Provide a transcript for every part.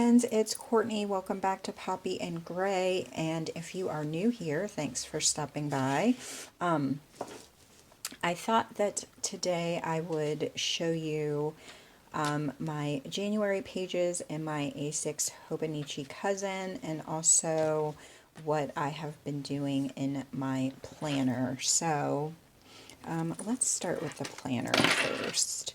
friends, it's Courtney. Welcome back to Poppy and Gray. And if you are new here, thanks for stopping by. I thought that today I would show you my January pages in my A6 Hobonichi cousin, and also what I have been doing in my planner. So let's start with the planner first.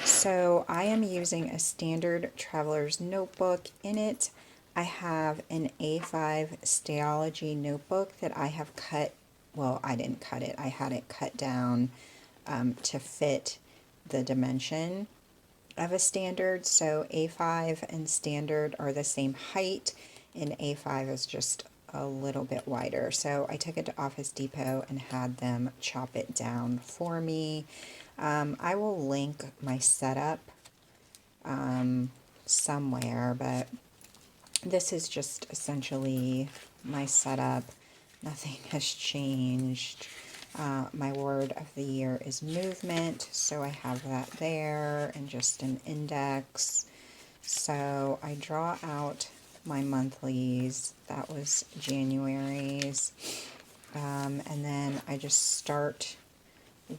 So I am using a standard traveler's notebook. In it, I have an A5 Stayology notebook that I have cut. Well, I didn't cut it. I had it cut down to fit the dimension of a standard. So A5 and standard are the same height, and A5 is just a little bit wider. So I took it to Office Depot and had them chop it down for me. I will link my setup somewhere, but this is just essentially my setup. Nothing has changed. My word of the year is movement, so I have that there, and just an index. So I draw out my monthlies. That was January's. And then I just start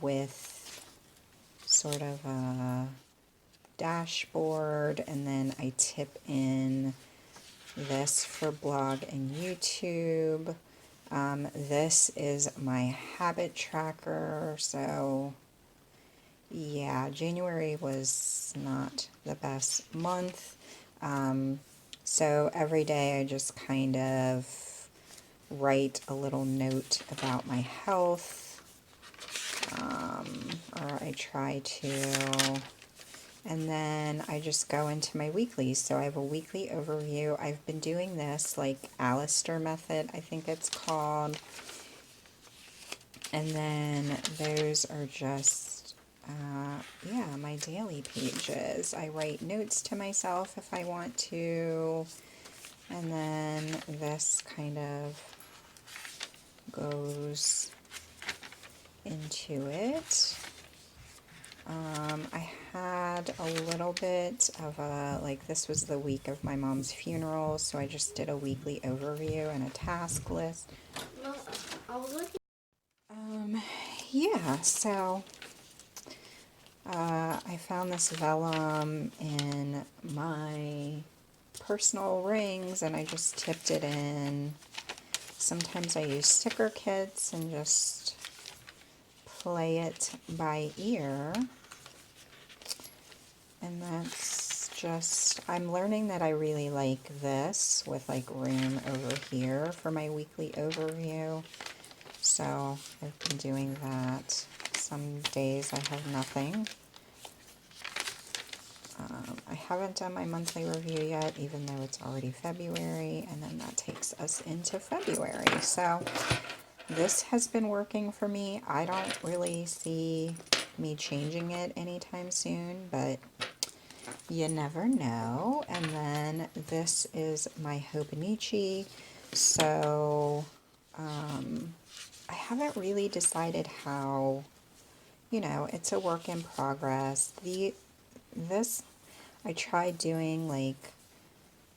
with sort of a dashboard, and then I tip in this for blog and YouTube. This is my habit tracker. So yeah, January was not the best month. So every day I just kind of write a little note about my health, or I try to, and then I just go into my weeklies. So I have a weekly overview. I've been doing this like Alistair method, I think it's called. And then those are just, yeah, my daily pages. I write notes to myself if I want to. And then this kind of goes into it. I had a little bit of a, like, this was the week of my mom's funeral, so I just did a weekly overview and a task list. No, I was looking. Yeah, so I found this vellum in my personal rings, and I just tipped it in. Sometimes I use sticker kits and just play it by ear. And that's just, I'm learning that I really like this with like room over here for my weekly overview. So I've been doing that. Some days I have nothing. I haven't done my monthly review yet, even though it's already February, and then that takes us into February. So this has been working for me. I don't really see me changing it anytime soon, but you never know. And then this is my Hobinichi. So I haven't really decided how, you know, it's a work in progress. This I tried doing like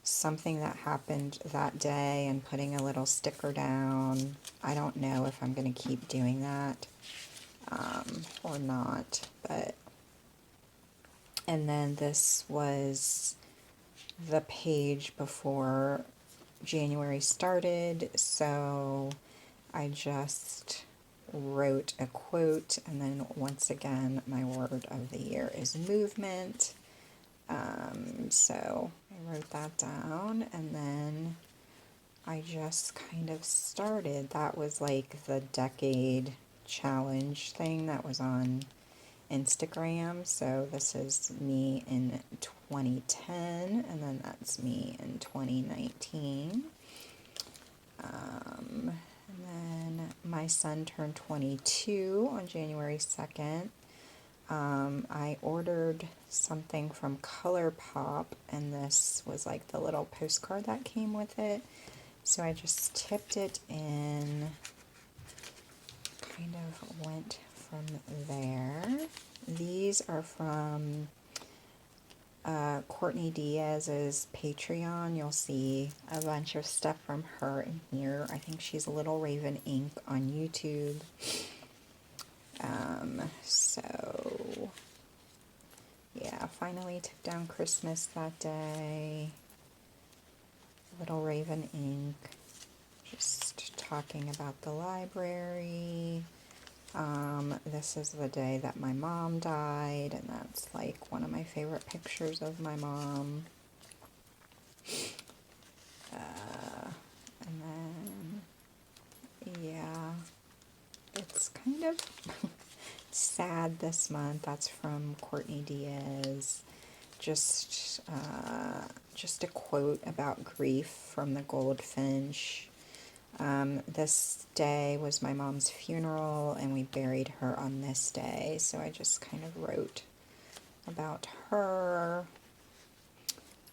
something that happened that day and putting a little sticker down. I don't know if I'm going to keep doing that or not, but, and then this was the page before January started, so I just wrote a quote, and then once again my word of the year is movement. So I wrote that down, and then I just kind of started. That was like the decade challenge thing that was on Instagram. So this is me in 2010, and then that's me in 2019. And then my son turned 22 on January 2nd. I ordered something from ColourPop, and this was like the little postcard that came with it. So I just tipped it in, kind of went from there. These are from Courtney Diaz's Patreon. You'll see a bunch of stuff from her in here. I think she's Little Raven Inc. on YouTube. So, yeah, finally took down Christmas that day. Little Raven Inc. Just talking about the library. This is the day that my mom died, and that's like one of my favorite pictures of my mom. And then, yeah, it's kind of sad this month. That's from Courtney Diaz. Just a quote about grief from the Goldfinch. This day was my mom's funeral, and we buried her on this day, so I just kind of wrote about her.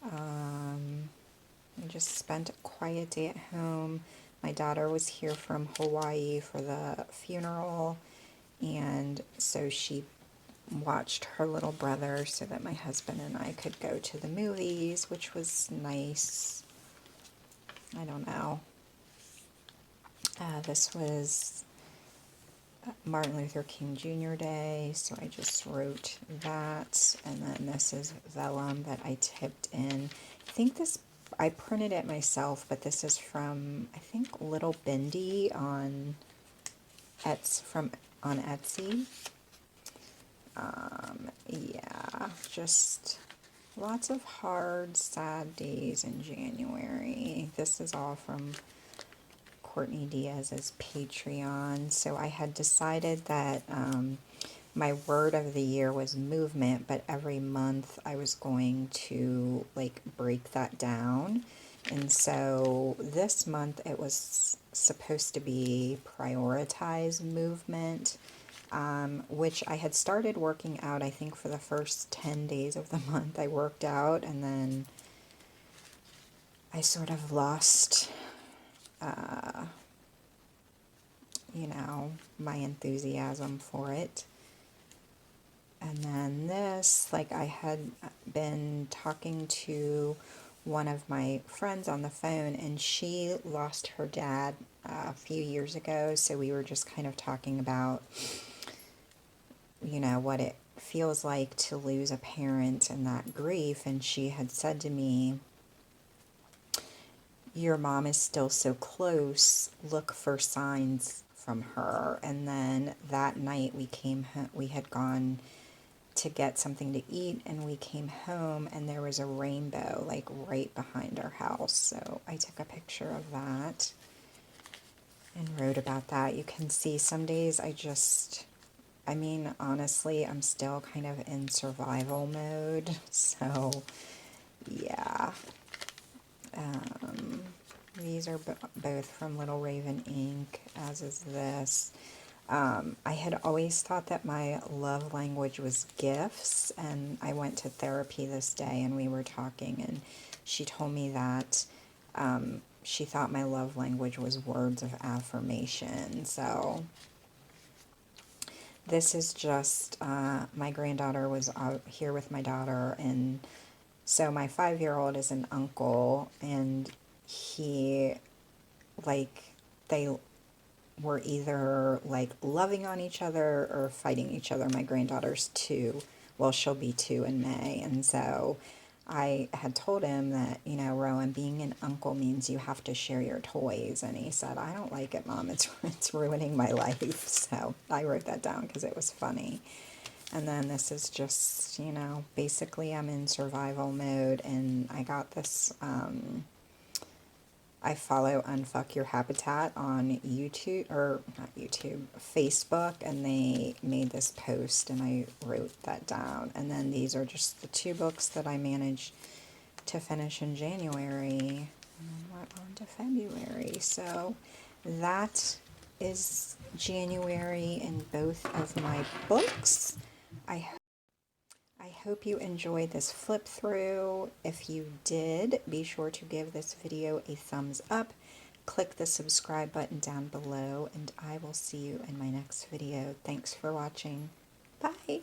I just spent a quiet day at home. My daughter was here from Hawaii for the funeral, and so she watched her little brother so that my husband and I could go to the movies, which was nice. I don't know. This was Martin Luther King Jr. Day, so I just wrote that. And then this is vellum that I tipped in. I think this, I printed it myself, but this is from, I think, Little Bindi on Etsy. Yeah, just lots of hard, sad days in January. This is all from Courtney Diaz's Patreon. So I had decided that my word of the year was movement, but every month I was going to like break that down. And so this month it was supposed to be prioritize movement, which I had started working out. I think for the first 10 days of the month I worked out, and then I sort of lost my enthusiasm for it. And then this, like, I had been talking to one of my friends on the phone, and she lost her dad a few years ago, so we were just kind of talking about, what it feels like to lose a parent and that grief, and she had said to me, your mom is still so close, look for signs from her. And then that night we had gone to get something to eat, and we came home and there was a rainbow like right behind our house. So I took a picture of that and wrote about that. You can see some days honestly, I'm still kind of in survival mode. So yeah. These are both from Little Raven Inc., as is this. I had always thought that my love language was gifts, and I went to therapy this day, and we were talking, and she told me that she thought my love language was words of affirmation. So this is just, my granddaughter was out here with my daughter, and so my 5-year-old is an uncle, and he, they were either, loving on each other or fighting each other. My granddaughter's 2. Well, she'll be 2 in May. And so I had told him that, Rowan, being an uncle means you have to share your toys. And he said, I don't like it, Mom. It's ruining my life. So I wrote that down because it was funny. And then this is just, basically I'm in survival mode, and I got this, I follow Unfuck Your Habitat on YouTube, or not YouTube, Facebook, and they made this post, and I wrote that down. And then these are just the 2 books that I managed to finish in January, and then we're on to February. So that is January in both of my books. I hope you enjoyed this flip through. If you did, be sure to give this video a thumbs up. Click the subscribe button down below, and I will see you in my next video. Thanks for watching. Bye!